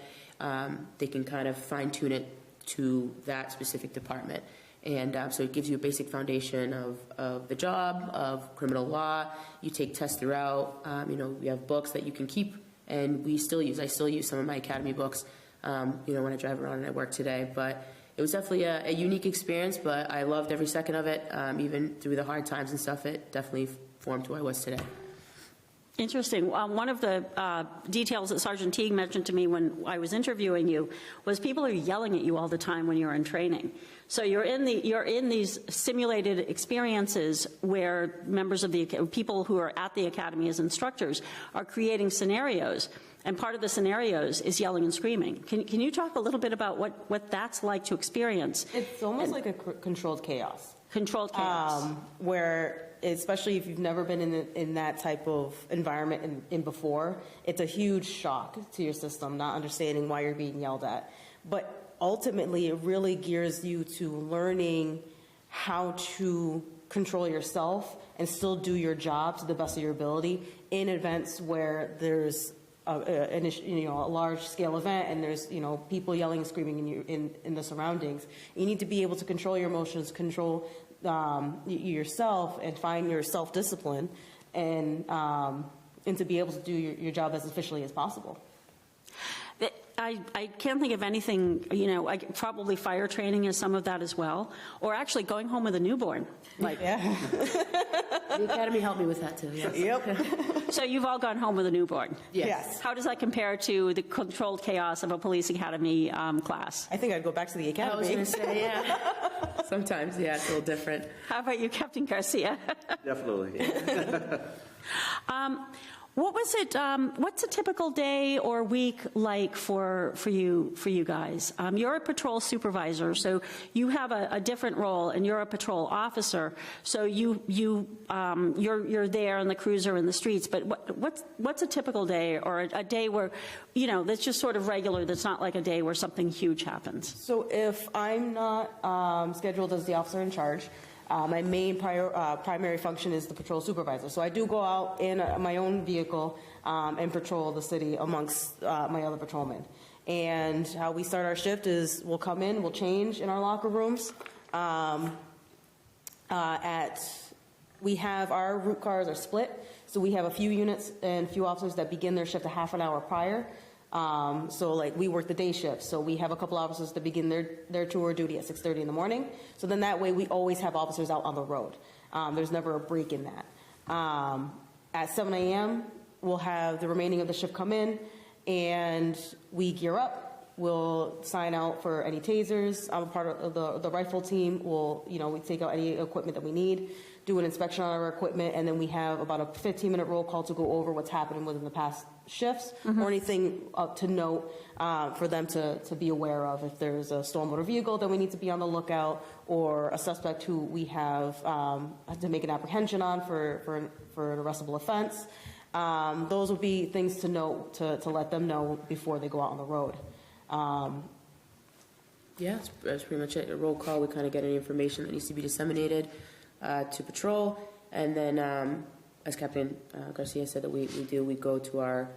they can kind of fine-tune it to that specific department. And so it gives you a basic foundation of the job, of criminal law. You take tests throughout. We have books that you can keep, and I still use some of my academy books, when I drive around and I work today. But it was definitely a unique experience, but I loved every second of it. Even through the hard times and stuff, it definitely formed who I was today. Interesting. One of the details that Sergeant Teague mentioned to me when I was interviewing you was people are yelling at you all the time when you're in training. So you're in these simulated experiences where members of the people who are at the academy as instructors are creating scenarios, and part of the scenarios is yelling and screaming. Can you talk a little bit about what that's like to experience? It's almost like a controlled chaos. Controlled chaos. Where, especially if you've never been in that type of environment in before, it's a huge shock to your system, not understanding why you're being yelled at. But ultimately, it really gears you to learning how to control yourself and still do your job to the best of your ability in events where there's a large-scale event and there's people yelling and screaming in the surroundings. You need to be able to control your emotions, control yourself, and find your self-discipline, and to be able to do your job as efficiently as possible. I can't think of anything, probably fire training is some of that as well, or actually going home with a newborn. Yeah. The academy helped me with that too. Yes. Yep. So you've all gone home with a newborn. Yes. How does that compare to the controlled chaos of a police academy class? I think I'd go back to the I academy. was going to say, yeah. Sometimes, yeah, it's a little different. How about you, Captain Garcia? Definitely. What was it? What's a typical day or week like for you guys? You're a patrol supervisor, so you have a different role, and you're a patrol officer. So you're there in the cruiser in the streets. But what's a typical day, or a day where that's just sort of regular? That's not like a day where something huge happens. So if I'm not scheduled as the officer in charge, my main primary function is the patrol supervisor. So I do go out in my own vehicle and patrol the city amongst my other patrolmen. And how we start our shift is we'll come in, we'll change in our locker rooms. We have our route cars are split. So we have a few units and a few officers that begin their shift a half an hour prior. So like we work the day shift, so we have a couple officers that begin their tour duty at 6:30 in the morning. So then that way we always have officers out on the road. There's never a break in that. At 7 a.m. we'll have the remaining of the shift come in, and we gear up. We'll sign out for any tasers. I'm a part of the rifle team. We take out any equipment that we need, do an inspection on our equipment, and then we have about a 15-minute roll call to go over what's happening within the past shifts, or anything to note for them to be aware of. If there's a stolen motor vehicle, then we need to be on the lookout, or a suspect who we have to make an apprehension on for an arrestable offense. Those would be things to note to let them know before they go out on the road. Yeah, that's pretty much it. A roll call, we kind of get any information that needs to be disseminated to patrol. And then, as Captain Garcia said that we go to our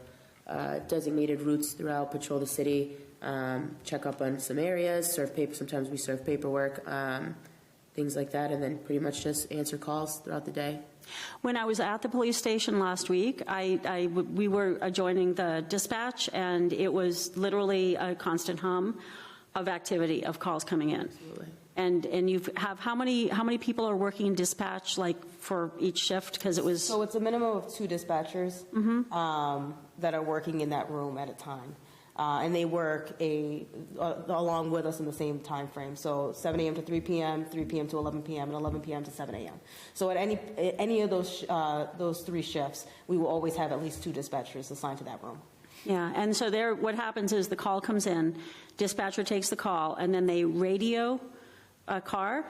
designated routes throughout, patrol the city, check up on some areas, serve paper. Sometimes we serve paperwork, things like that, and then pretty much just answer calls throughout the day. When I was at the police station last week, we were adjoining the dispatch, and it was literally a constant hum of activity, of calls coming in. Absolutely. And you have how many people are working in dispatch, like for each shift? Because it was So it's a minimum of 2 dispatchers that are working in that room at a time. And they work along with us in the same time frame. So 7 a.m. to 3 p.m., 3 p.m. to 11 p.m., and 11 p.m. to 7 a.m. So at any of those 3 shifts, we will always have at least 2 dispatchers assigned to that room. Yeah, and so there, what happens is the call comes in, dispatcher takes the call, and then they radio a car,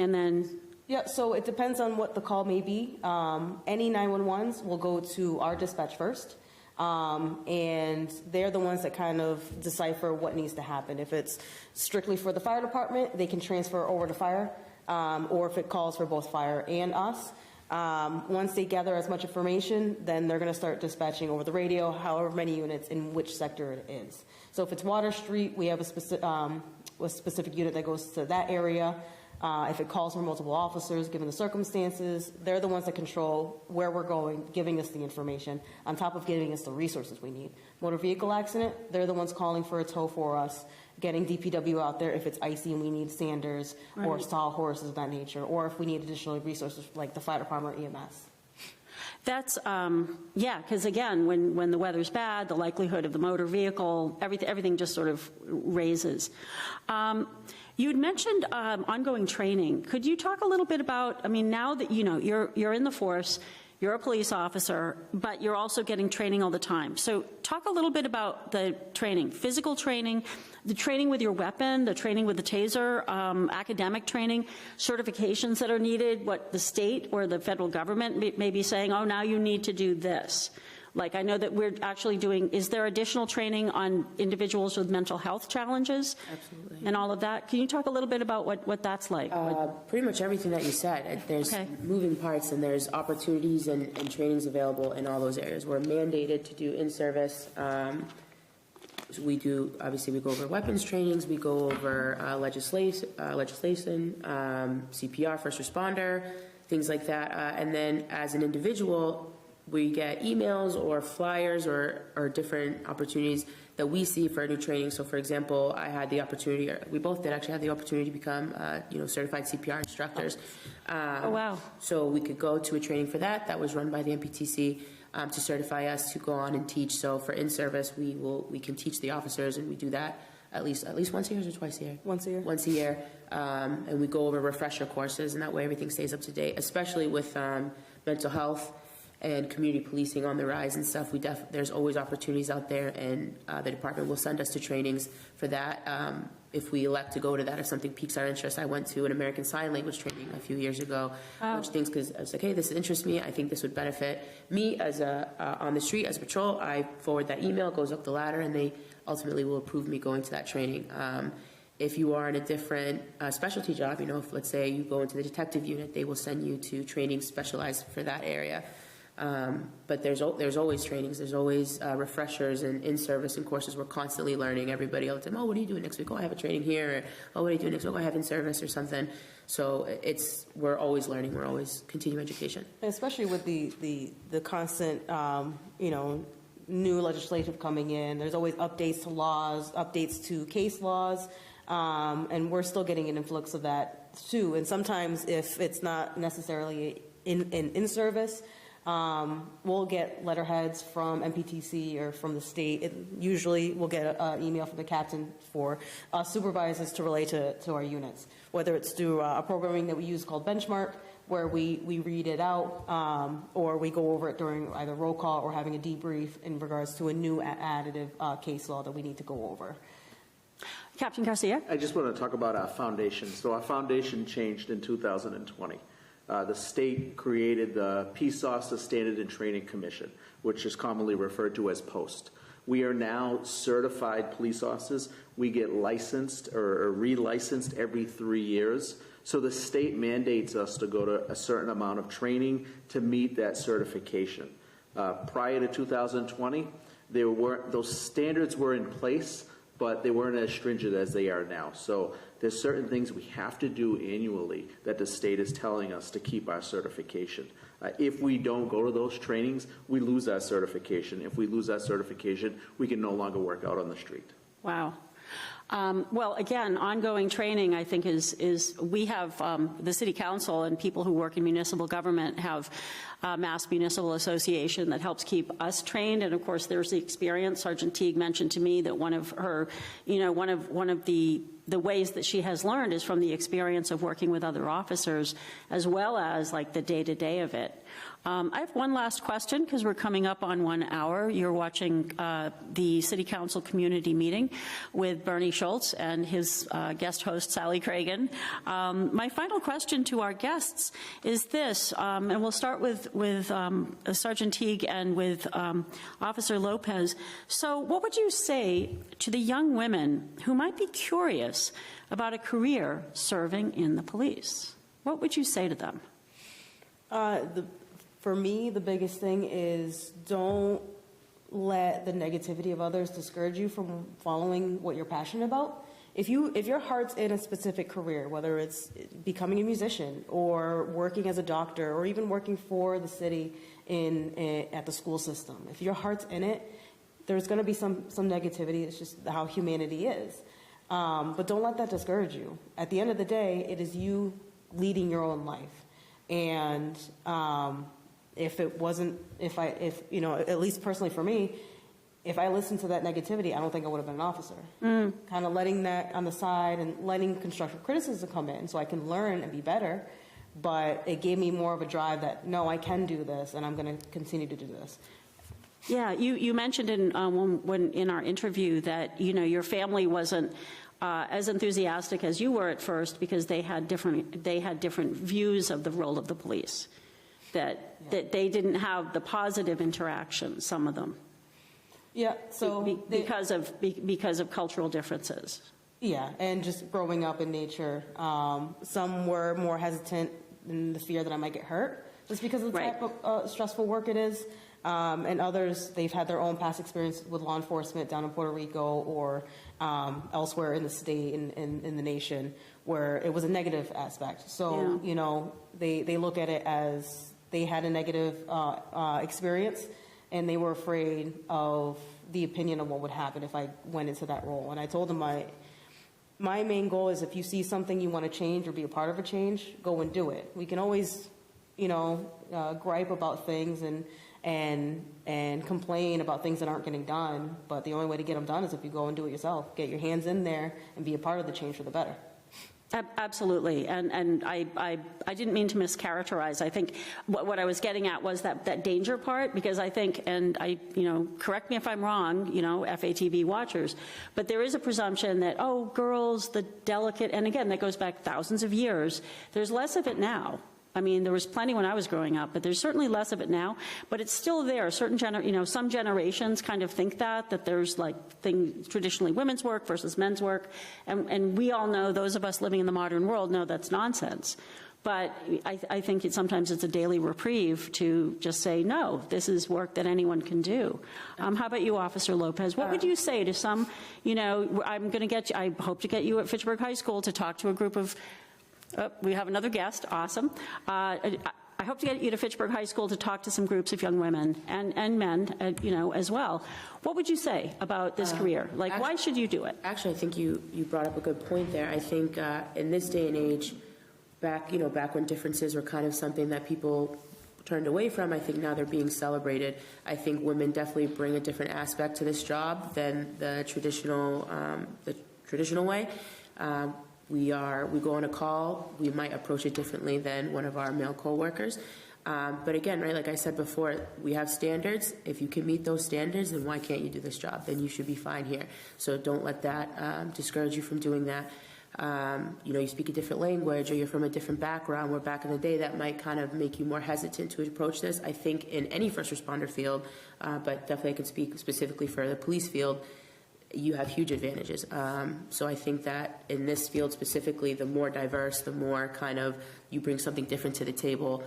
and then... Yeah, so it depends on what the call may be. Any 911s will go to our dispatch first, and they're the ones that kind of decipher what needs to happen. If it's strictly for the fire department, they can transfer over to fire, or if it calls for both fire and us. Once they gather as much information, then they're going to start dispatching over the radio, however many units in which sector it is. So if it's Water Street, we have a specific unit that goes to that area. If it calls for multiple officers, given the circumstances, they're the ones that control where we're going, giving us the information, on top of giving us the resources we need. Motor vehicle accident, they're the ones calling for a tow for us, getting DPW out there if it's icy and we need sanders or saw horses of that nature, or if we need additional resources like the fire department or EMS. That's, yeah, because again, when the weather's bad, the likelihood of the motor vehicle, everything just sort of raises. You'd mentioned ongoing training. Could you talk a little bit about, I mean, now that you know, you're in the force, you're a police officer, but you're also getting training all the time. So talk a little bit about the training, physical training, the training with your weapon, the training with the taser, academic training, certifications that are needed, what the state or the federal government may be saying, oh, now you need to do this. Like, I know that we're actually doing, is there additional training on individuals with mental health challenges? Absolutely. And all of that? Can you talk a little bit about what that's like? Pretty much everything that you said. There's Okay. moving parts and there's opportunities and trainings available in all those areas. We're mandated to do in-service. We do, obviously, we go over weapons trainings, we go over legislation, CPR, first responder, things like that. And then as an individual, we get emails or flyers or different opportunities that we see for new training. So, for example, I had the opportunity, or we both did actually have the opportunity to become, certified CPR instructors. Oh, wow. So we could go to a training for that. That was run by the MPTC to certify us to go on and teach. So for in-service, we can teach the officers, and we do that at least once a year or twice a year? Once a year. Once a year. And we go over refresher courses, and that way everything stays up to date, especially with mental health and community policing on the rise and stuff. There's always opportunities out there, and the department will send us to trainings for that. If we elect to go to that, if something piques our interest. I went to an American Sign Language training a few years ago, which things, because I was like, hey, this interests me. I think this would benefit me as on the street as a patrol. I forward that email, goes up the ladder, and they ultimately will approve me going to that training. If you are in a different specialty job, if let's say you go into the detective unit, they will send you to training specialized for that area. But there's always trainings, there's always refreshers and in-service and courses. We're constantly learning everybody all the time. Oh, what are you doing next week? Oh, I have a training here. Or, oh, what are you doing next week? Oh, I have in-service or something. So we're always learning. We're always continuing education. And especially with the constant, new legislation coming in. There's always updates to laws, updates to case laws, and we're still getting an influx of that too. And sometimes if it's not necessarily in service, we'll get letterheads from MPTC or from the state. Usually we'll get an email from the captain for supervisors to relay to our units, whether it's through a programming that we use called Benchmark, where we read it out, or we go over it during either roll call or having a debrief in regards to a new additive case law that we need to go over. Captain Garcia? I just want to talk about our foundation. So our foundation changed in 2020. The state created the PSOS, Standard and Training Commission, which is commonly referred to as POST. We are now certified police officers. We get licensed or relicensed every 3 years. So the state mandates us to go to a certain amount of training to meet that certification. Prior to 2020, those standards were in place, but they weren't as stringent as they are now. So there's certain things we have to do annually that the state is telling us to keep our certification. If we don't go to those trainings, we lose our certification. If we lose that certification, we can no longer work out on the street. Wow. Well, again, ongoing training, I think, is we have the City Council and people who work in municipal government have Mass Municipal Association that helps keep us trained. And of course, there's the experience. Sergeant Teague mentioned to me that one of her, one of the ways that she has learned is from the experience of working with other officers, as well as like the day-to-day of it. I have one last question because we're coming up on 1 hour. You're watching the City Council community meeting with Bernie Schultz and his guest host, Sally Cragen. My final question to our guests is this, and we'll start with Sergeant Teague and with Officer Lopez. So what would you say to the young women who might be curious about a career serving in the police? What would you say to them? For me, the biggest thing is don't let the negativity of others discourage you from following what you're passionate about. If your heart's in a specific career, whether it's becoming a musician or working as a doctor or even working for the city at the school system, if your heart's in it, there's going to be some negativity. It's just how humanity is. But don't let that discourage you. At the end of the day, it is you leading your own life. And If it wasn't, if, you know, at least personally for me, if I listened to that negativity, I don't think I would have been an officer. Kind of letting that on the side and letting constructive criticism come in so I can learn and be better. But it gave me more of a drive that, no, I can do this, and I'm going to continue to do this. Yeah, you mentioned when in our interview that, you know, your family wasn't as enthusiastic as you were at first because they had different views of the role of the police, that they didn't have the positive interaction, some of them. Yeah, so because of cultural differences. yeah, and just growing up in nature, some were more hesitant in the fear that I might get hurt, just because of the Right. type of stressful work it is. And others, they've had their own past experience with law enforcement down in Puerto Rico or elsewhere in the state, in the nation, where it was a negative aspect. So, Yeah. you know, they look at it as they had a negative experience, and they were afraid of the opinion of what would happen if I went into that role. And I told them my main goal is if you see something you want to change or be a part of a change, go and do it. We can always, you know, gripe about things and complain about things that aren't getting done, but the only way to get them done is if you go and do it yourself. Get your hands in there and be a part of the change for the better. Absolutely, and I didn't mean to mischaracterize. I think what I was getting at was that danger part, because I think, and you know, correct me if I'm wrong, you know, FATV watchers, but there is a presumption that, oh, girls, the delicate, and again, that goes back thousands of years. There's less of it now. I mean, there was plenty when I was growing up, but there's certainly less of it now. But it's still there. Some generations kind of think that there's like traditionally women's work versus men's work, and we all know, those of us living in the modern world know that's nonsense. But I think sometimes it's a daily reprieve to just say, no, this is work that anyone can do. How about you, Officer Lopez? What would you say to some, you know, I hope to get you at Fitchburg High School to talk to a group of, we have another guest, awesome. I hope to get you to Fitchburg High School to talk to some groups of young women and men, you know, as well. What would you say about this career? Like, why should you do it? Actually, I think you brought up a good point there. I think in this day and age, back when differences were kind of something that people turned away from, I think now they're being celebrated. I think women definitely bring a different aspect to this job than the traditional way. We go on a call, we might approach it differently than one of our male co-workers. But again, right, like I said before, we have standards. If you can meet those standards, then why can't you do this job? Then you should be fine here. So don't let that discourage you from doing that. You know, you speak a different language or you're from a different background, where back in the day that might kind of make you more hesitant to approach this. I think in any first responder field, but definitely I can speak specifically for the police field, you have huge advantages. So I think that in this field specifically, the more diverse, the more kind of you bring something different to the table,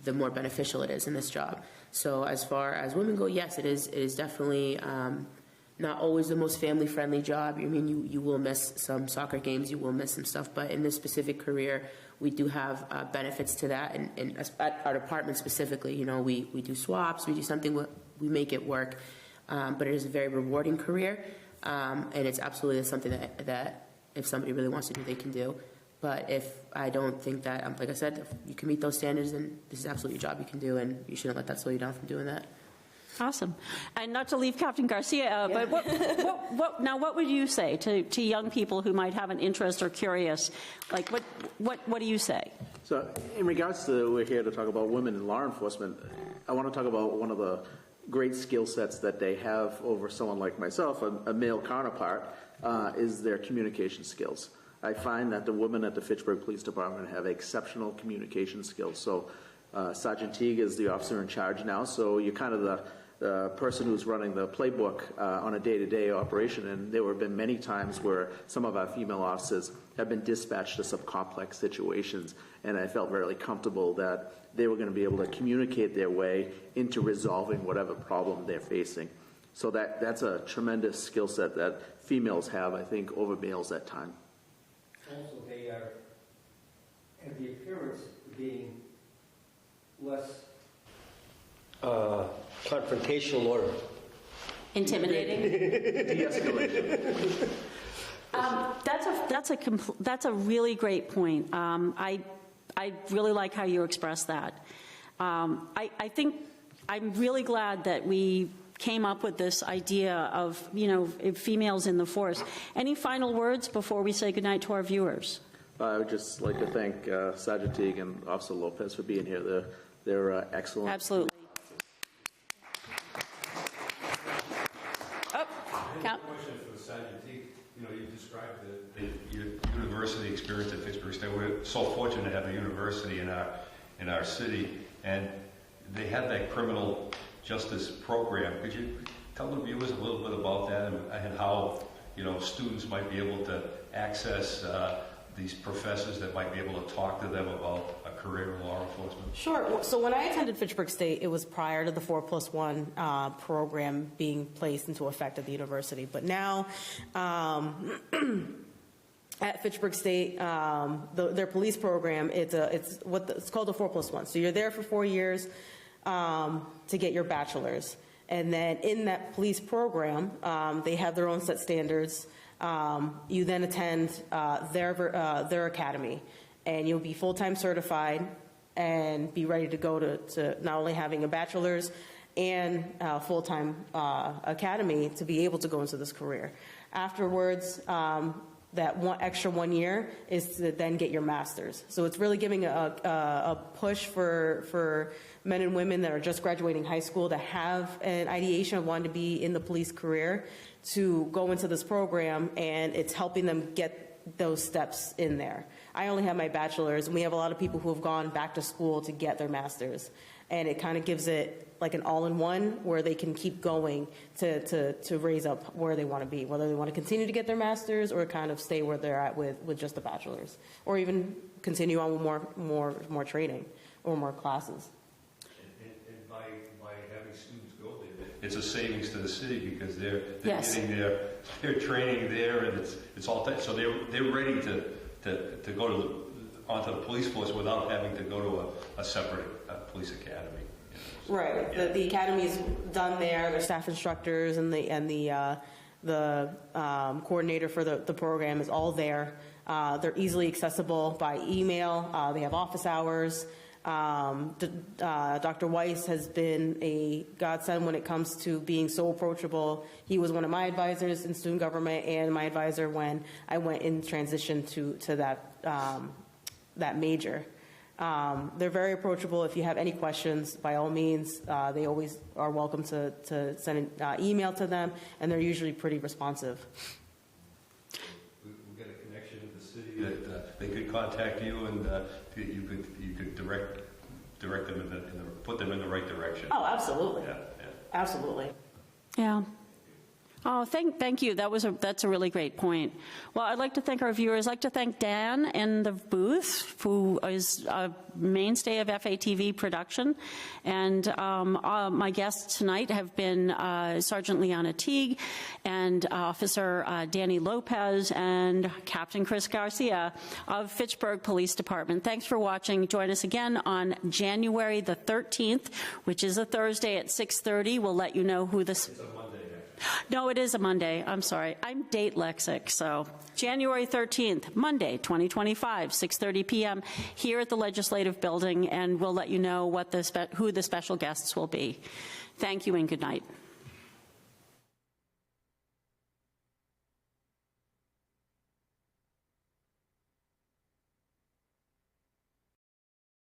the more beneficial it is in this job. So as far as women go, yes, it is definitely not always the most family-friendly job. I mean, you will miss some soccer games, you will miss some stuff, but in this specific career, we do have benefits to that. And at our department specifically, you know, we do swaps, we do something, we make it work. But it is a very rewarding career. And it's absolutely something that if somebody really wants to do, they can do. But if I don't think that, like I said, if you can meet those standards, then this is absolutely your job you can do, and you shouldn't let that slow you down from doing that. Awesome. And not to leave Captain Garcia, but what would you say to young people who might have an interest or curious? Like, what do you say? So in regards to, we're here to talk about women in law enforcement, I want to talk about one of the great skill sets that they have over someone like myself, a male counterpart, is their communication skills. I find that the women at the Fitchburg Police Department have exceptional communication skills. So Sergeant Teague is the officer in charge now, so you're kind of the person who's running the playbook on a day-to-day operation, and there have been many times where some of our female officers have been dispatched to some complex situations, and I felt very comfortable that they were going to be able to communicate their way into resolving whatever problem they're facing. So that's a tremendous skill set that females have, I think, over males at times. Also, they have the appearance of being less confrontational or Intimidating? De-escalation. That's a really great point. I really like how you express that. I think I'm really glad that we came up with this idea of, females in the force. Any final words before we say goodnight to our viewers? I would just like to thank Sergeant Teague and Officer Lopez for being here. They're excellent. Absolutely. Oh, Count. Question for Sergeant Teague. You described your university experience at Fitchburg State. We're so fortunate to have a university in our city, and they have that criminal justice program. Could you tell the viewers a little bit about that and how students might be able to access these professors that might be able to talk to them about a career in law enforcement? Sure. So when I attended Fitchburg State, it was prior to the 4+1 program being placed into effect at the university. But now, at Fitchburg State, their police program, it's called the 4+1. So you're there for 4 years to get your bachelor's. And then in that police program, they have their own set standards. You then attend their academy, and you'll be full-time certified and be ready to go to not only having a bachelor's and full-time academy to be able to go into this career. Afterwards, that extra 1 year is to then get your master's. So it's really giving a push for men and women that are just graduating high school that have an ideation of wanting to be in the police career to go into this program, and it's helping them get those steps in there. I only have my bachelor's, and we have a lot of people who have gone back to school to get their master's. And it kind of gives it like an all-in-one where they can keep going to raise up where they want to be, whether they want to continue to get their master's or kind of stay where they're at with just a bachelor's, or even continue on with more training or more classes. And by having students go there, it's a savings to the city because they're Yes. getting their training there, and it's all so they're ready to go onto the police force without having to go to a separate police academy. Right. The academy's done there. Their staff instructors and the coordinator for the program is all there. They're easily accessible by email. They have office hours. Dr. Weiss has been a godsend when it comes to being so approachable. He was one of my advisors in student government and my advisor when I went in transition to that major. They're very approachable. If you have any questions, by all means, they always are welcome to send an email to them, and they're usually pretty responsive. We got a connection with the city that they could contact you, and you could direct them put them in the right direction. Oh, absolutely. Yeah. Absolutely. Yeah. Oh, thank you. That's a really great point. Well, I'd like to thank our viewers. I'd like to thank Dan in the booth, who is a mainstay of FATV production. And my guests tonight have been Sergeant Liana Teague and Officer Danny Lopez and Captain Chris Garcia of Fitchburg Police Department. Thanks for watching. Join us again on January the 13th, which is a Thursday at 6:30. We'll let you know who this... No, it is a Monday. I'm sorry. I'm date lexic. So January 13th, Monday, 2025, 6:30 p.m. here at the Legislative Building, and we'll let you know who the special guests will be. Thank you and good night.